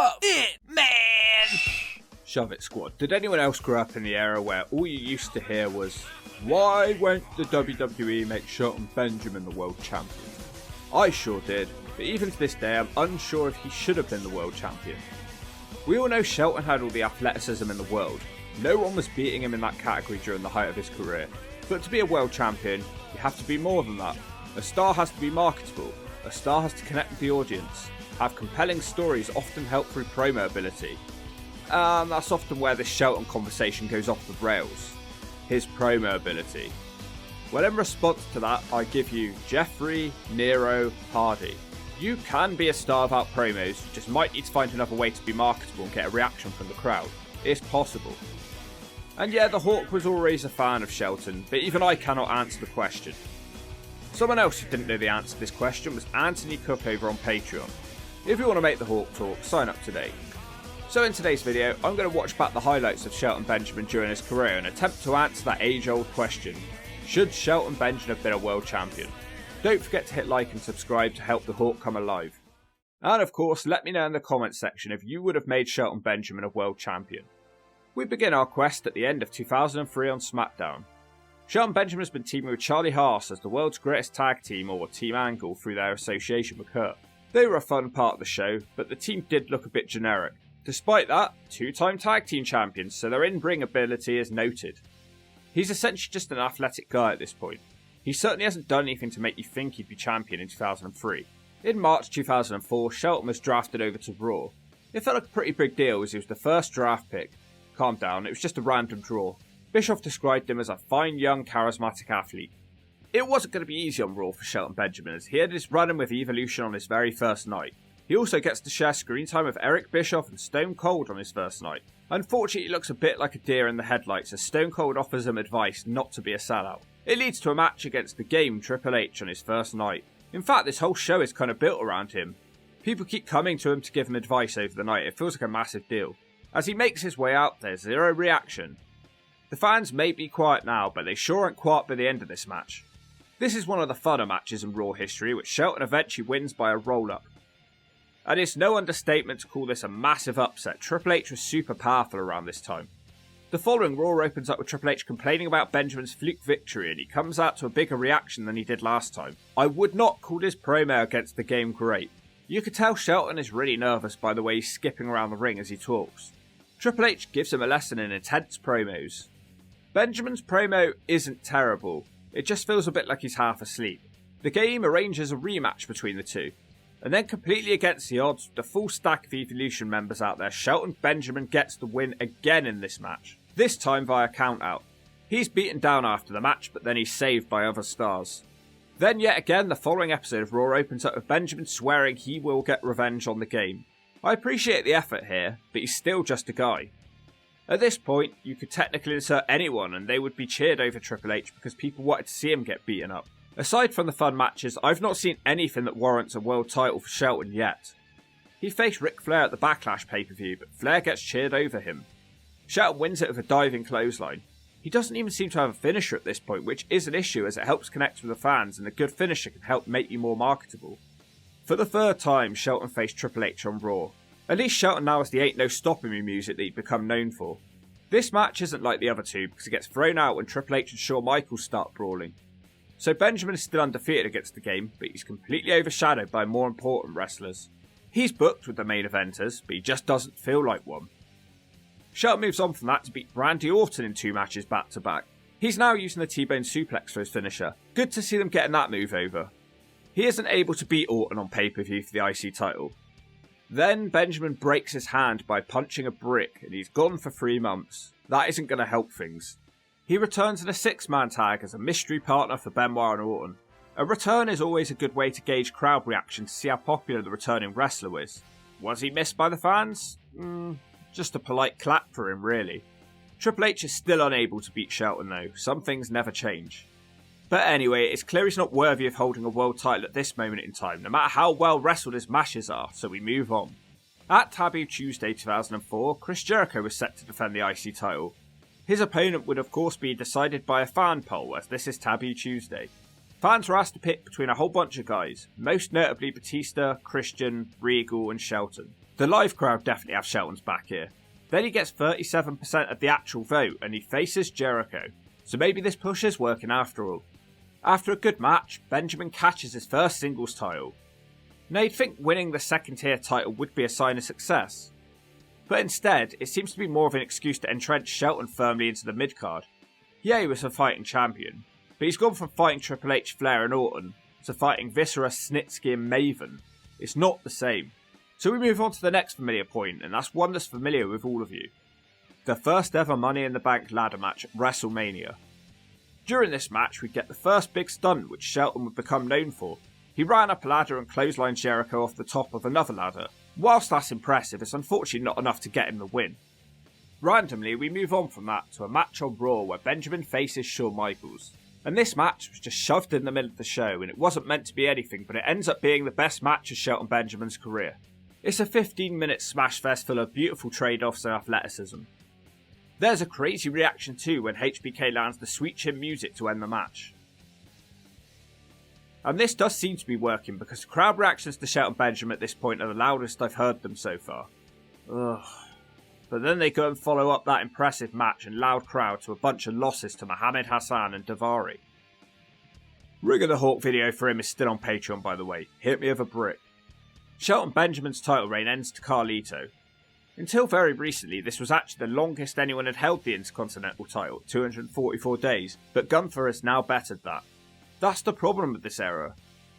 Shove it, man! Shove It Squad. Did anyone else grow up in the era where all you used to hear was, why won't the WWE make Shelton Benjamin the world champion? I sure did, but even to this day I'm unsure if he should have been the world champion. We all know Shelton had all the athleticism in the world. No one was beating him in that category during the height of his career. But to be a world champion, you have to be more than that. A star has to be marketable. A star has to connect with the audience. Have compelling stories often helped through promo ability. That's often where this Shelton conversation goes off the rails. His promo ability. Well, in response to that, I give you Jeffrey Nero Hardy. You can be a star without promos, you just might need to find another way to be marketable and get a reaction from the crowd. It's possible. And yeah, the Hawk was always a fan of Shelton, but even I cannot answer the question. Someone else who didn't know the answer to this question was Anthony Cook over on Patreon. If you want to make the Hawk talk, sign up today. So in today's video, I'm going to watch back the highlights of Shelton Benjamin during his career and attempt to answer that age-old question. Should Shelton Benjamin have been a world champion? Don't forget to hit like and subscribe to help the Hawk come alive. And of course, let me know in the comments section if you would have made Shelton Benjamin a world champion. We begin our quest at the end of 2003 on SmackDown. Shelton Benjamin has been teaming with Charlie Haas as the world's greatest tag team, or Team Angle, through their association with Kurt. They were a fun part of the show, but the team did look a bit generic. Despite that, two-time tag team champions, so their in-ring ability is noted. He's essentially just an athletic guy at this point. He certainly hasn't done anything to make you think he'd be champion in 2003. In March 2004, Shelton was drafted over to Raw. It felt like a pretty big deal as he was the first draft pick. Calm down, it was just a random draw. Bischoff described him as a fine young charismatic athlete. It wasn't going to be easy on Raw for Shelton Benjamin as he had his run-in with Evolution on his very first night. He also gets to share screen time with Eric Bischoff and Stone Cold on his first night. Unfortunately, he looks a bit like a deer in the headlights as Stone Cold offers him advice not to be a sellout. It leads to a match against the Game Triple H on his first night. In fact, this whole show is kind of built around him. People keep coming to him to give him advice over the night. It feels like a massive deal. As he makes his way out, there's zero reaction. The fans may be quiet now, but they sure aren't quiet by the end of this match. This is one of the funner matches in Raw history, which Shelton eventually wins by a roll-up. And it's no understatement to call this a massive upset. Triple H was super powerful around this time. The following Raw opens up with Triple H complaining about Benjamin's fluke victory, and he comes out to a bigger reaction than he did last time. I would not call his promo against the Game great. You could tell Shelton is really nervous by the way he's skipping around the ring as he talks. Triple H gives him a lesson in intense promos. Benjamin's promo isn't terrible, it just feels a bit like he's half asleep. The Game arranges a rematch between the two. And then completely against the odds, with the full stack of Evolution members out there, Shelton Benjamin gets the win again in this match. This time via countout. He's beaten down after the match, but then he's saved by other stars. Then yet again, the following episode of Raw opens up with Benjamin swearing he will get revenge on the Game. I appreciate the effort here, but he's still just a guy. At this point, you could technically insert anyone and they would be cheered over Triple H because people wanted to see him get beaten up. Aside from the fun matches, I've not seen anything that warrants a world title for Shelton yet. He faced Ric Flair at the Backlash pay-per-view, but Flair gets cheered over him. Shelton wins it with a diving clothesline. He doesn't even seem to have a finisher at this point, which is an issue as it helps connect with the fans, and a good finisher can help make you more marketable. For the third time, Shelton faced Triple H on Raw. At least Shelton now has the Ain't No Stopping Me music that he'd become known for. This match isn't like the other two because it gets thrown out when Triple H and Shawn Michaels start brawling. So Benjamin is still undefeated against the Game, but he's completely overshadowed by more important wrestlers. He's booked with the main eventers, but he just doesn't feel like one. Shelton moves on from that to beat Randy Orton in 2 matches back to back. He's now using the T-Bone Suplex for his finisher. Good to see them getting that move over. He isn't able to beat Orton on pay-per-view for the IC title. Then Benjamin breaks his hand by punching a brick and he's gone for 3 months. That isn't going to help things. He returns in a 6-man tag as a mystery partner for Benoit and Orton. A return is always a good way to gauge crowd reaction to see how popular the returning wrestler is. Was he missed by the fans? Just a polite clap for him, really. Triple H is still unable to beat Shelton though. Some things never change. But anyway, it's clear he's not worthy of holding a world title at this moment in time, no matter how well wrestled his matches are, so we move on. At Taboo Tuesday 2004, Chris Jericho was set to defend the IC title. His opponent would of course be decided by a fan poll, as this is Taboo Tuesday. Fans were asked to pick between a whole bunch of guys, most notably Batista, Christian, Regal and Shelton. The live crowd definitely have Shelton's back here. Then he gets 37% of the actual vote and he faces Jericho. So maybe this push is working after all. After a good match, Benjamin catches his first singles title. Now you'd think winning the second tier title would be a sign of success. But instead, it seems to be more of an excuse to entrench Shelton firmly into the mid-card. Yeah, he was a fighting champion, but he's gone from fighting Triple H, Flair and Orton to fighting Viscera, Snitsky and Maven. It's not the same. So we move on to the next familiar point, and that's one that's familiar with all of you. The first ever Money in the Bank ladder match at WrestleMania. During this match, we get the first big stunt which Shelton would become known for. He ran up a ladder and clotheslined Jericho off the top of another ladder. Whilst that's impressive, it's unfortunately not enough to get him the win. Randomly, we move on from that to a match on Raw where Benjamin faces Shawn Michaels. And this match was just shoved in the middle of the show, and it wasn't meant to be anything, but it ends up being the best match of Shelton Benjamin's career. It's a 15-minute smash fest full of beautiful trade-offs and athleticism. There's a crazy reaction too when HBK lands the Sweet Chin music to end the match. And this does seem to be working because the crowd reactions to Shelton Benjamin at this point are the loudest I've heard them so far. Ugh. But then they go and follow up that impressive match and loud crowd to a bunch of losses to Mohammed Hassan and Daivari. Ring of the Hawk video for him is still on Patreon, by the way. Hit me with a brick. Shelton Benjamin's title reign ends to Carlito. Until very recently, this was actually the longest anyone had held the Intercontinental title, 244 days, but Gunther has now bettered that. That's the problem with this era.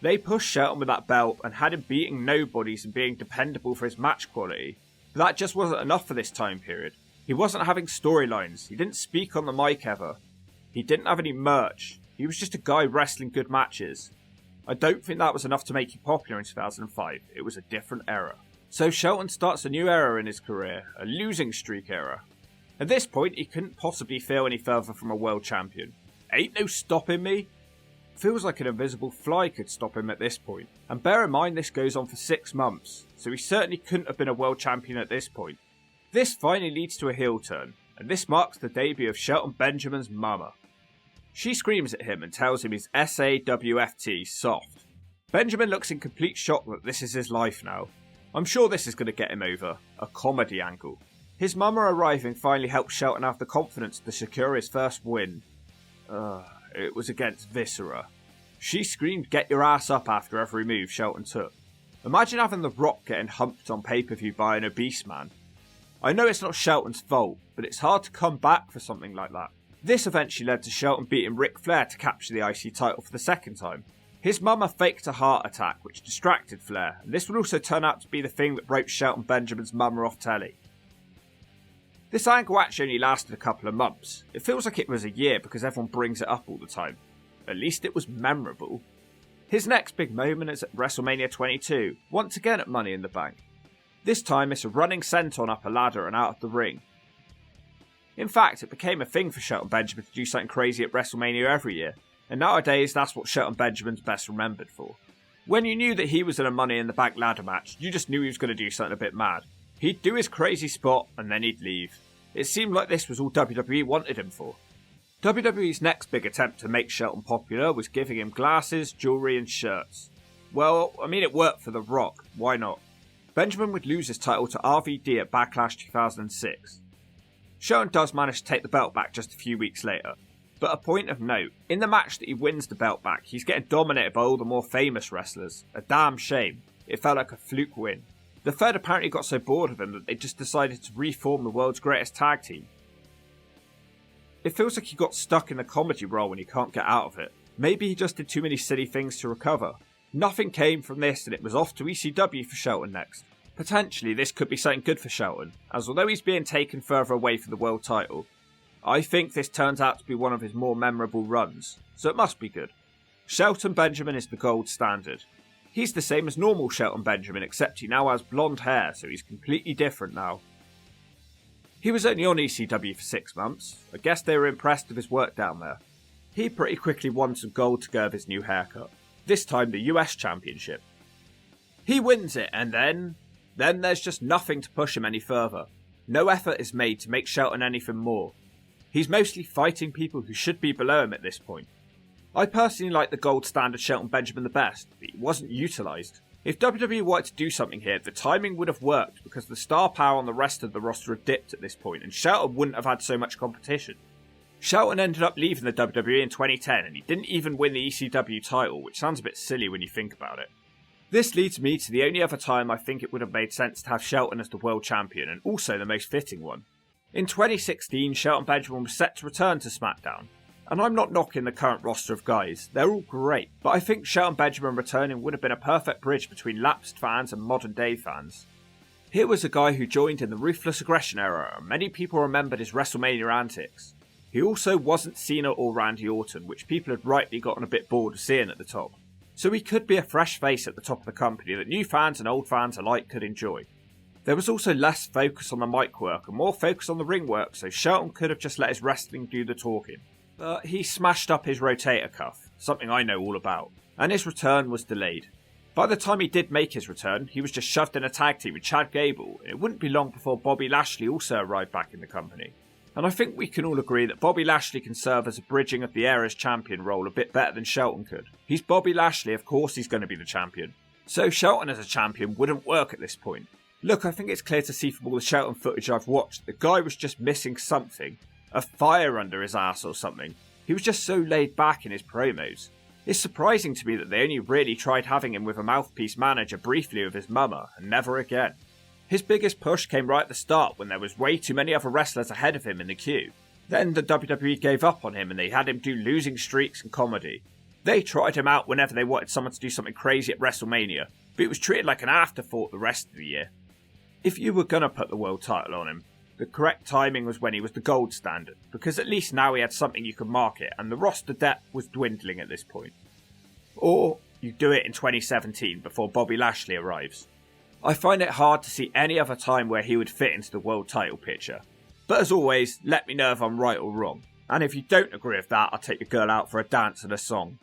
They pushed Shelton with that belt and had him beating nobodies and being dependable for his match quality. But that just wasn't enough for this time period. He wasn't having storylines, he didn't speak on the mic ever. He didn't have any merch, he was just a guy wrestling good matches. I don't think that was enough to make him popular in 2005, it was a different era. So Shelton starts a new era in his career, a losing streak era. At this point, he couldn't possibly feel any further from a world champion. Ain't no stopping me. Feels like an invisible fly could stop him at this point. And bear in mind this goes on for 6 months, so he certainly couldn't have been a world champion at this point. This finally leads to a heel turn, and this marks the debut of Shelton Benjamin's mama. She screams at him and tells him he's SAWFT soft. Benjamin looks in complete shock that this is his life now. I'm sure this is going to get him over, a comedy angle. His mama arriving finally helps Shelton have the confidence to secure his first win. It was against Viscera. She screamed get your ass up after every move Shelton took. Imagine having The Rock getting humped on pay-per-view by an obese man. I know it's not Shelton's fault, but it's hard to come back for something like that. This eventually led to Shelton beating Ric Flair to capture the IC title for the second time. His mama faked a heart attack which distracted Flair, and this would also turn out to be the thing that broke Shelton Benjamin's mama off telly. This angle actually only lasted a couple of months. It feels like it was a year because everyone brings it up all the time. At least it was memorable. His next big moment is at WrestleMania 22, once again at Money in the Bank. This time it's a running senton up a ladder and out of the ring. In fact, it became a thing for Shelton Benjamin to do something crazy at WrestleMania every year, and nowadays that's what Shelton Benjamin's best remembered for. When you knew that he was in a Money in the Bank ladder match, you just knew he was going to do something a bit mad. He'd do his crazy spot and then he'd leave. It seemed like this was all WWE wanted him for. WWE's next big attempt to make Shelton popular was giving him glasses, jewellery and shirts. Well, I mean it worked for The Rock, why not? Benjamin would lose his title to RVD at Backlash 2006. Shelton does manage to take the belt back just a few weeks later. But a point of note, in the match that he wins the belt back, he's getting dominated by all the more famous wrestlers. A damn shame. It felt like a fluke win. The Fed apparently got so bored of him that they just decided to reform the world's greatest tag team. It feels like he got stuck in the comedy role when he can't get out of it. Maybe he just did too many silly things to recover. Nothing came from this and it was off to ECW for Shelton next. Potentially this could be something good for Shelton, as although he's being taken further away from the world title, I think this turns out to be one of his more memorable runs, so it must be good. Shelton Benjamin is the gold standard. He's the same as normal Shelton Benjamin, except he now has blonde hair, so he's completely different now. He was only on ECW for 6 months. I guess they were impressed with his work down there. He pretty quickly won some gold to go with his new haircut. This time the US Championship. He wins it, and then there's just nothing to push him any further. No effort is made to make Shelton anything more. He's mostly fighting people who should be below him at this point. I personally like the gold standard Shelton Benjamin the best, but he wasn't utilised. If WWE wanted to do something here, the timing would have worked because the star power on the rest of the roster had dipped at this point and Shelton wouldn't have had so much competition. Shelton ended up leaving the WWE in 2010 and he didn't even win the ECW title, which sounds a bit silly when you think about it. This leads me to the only other time I think it would have made sense to have Shelton as the world champion, and also the most fitting one. In 2016, Shelton Benjamin was set to return to SmackDown. And I'm not knocking the current roster of guys, they're all great, but I think Shelton Benjamin returning would have been a perfect bridge between lapsed fans and modern day fans. Here was a guy who joined in the Ruthless Aggression era, and many people remembered his WrestleMania antics. He also wasn't Cena or Randy Orton, which people had rightly gotten a bit bored of seeing at the top. So he could be a fresh face at the top of the company that new fans and old fans alike could enjoy. There was also less focus on the mic work and more focus on the ring work, so Shelton could have just let his wrestling do the talking. But he smashed up his rotator cuff, something I know all about, and his return was delayed. By the time he did make his return, he was just shoved in a tag team with Chad Gable, and it wouldn't be long before Bobby Lashley also arrived back in the company. And I think we can all agree that Bobby Lashley can serve as a bridging of the era's champion role a bit better than Shelton could. He's Bobby Lashley, of course he's going to be the champion. So Shelton as a champion wouldn't work at this point. Look, I think it's clear to see from all the Shelton footage I've watched, the guy was just missing something. A fire under his ass or something. He was just so laid back in his promos. It's surprising to me that they only really tried having him with a mouthpiece manager briefly with his mama, and never again. His biggest push came right at the start when there was way too many other wrestlers ahead of him in the queue. Then the WWE gave up on him and they had him do losing streaks and comedy. They tried him out whenever they wanted someone to do something crazy at WrestleMania, but it was treated like an afterthought the rest of the year. If you were gonna put the world title on him, the correct timing was when he was the gold standard, because at least now he had something you could market and the roster depth was dwindling at this point. Or you do it in 2017 before Bobby Lashley arrives. I find it hard to see any other time where he would fit into the world title picture. But as always, let me know if I'm right or wrong. And if you don't agree with that, I'll take your girl out for a dance and a song.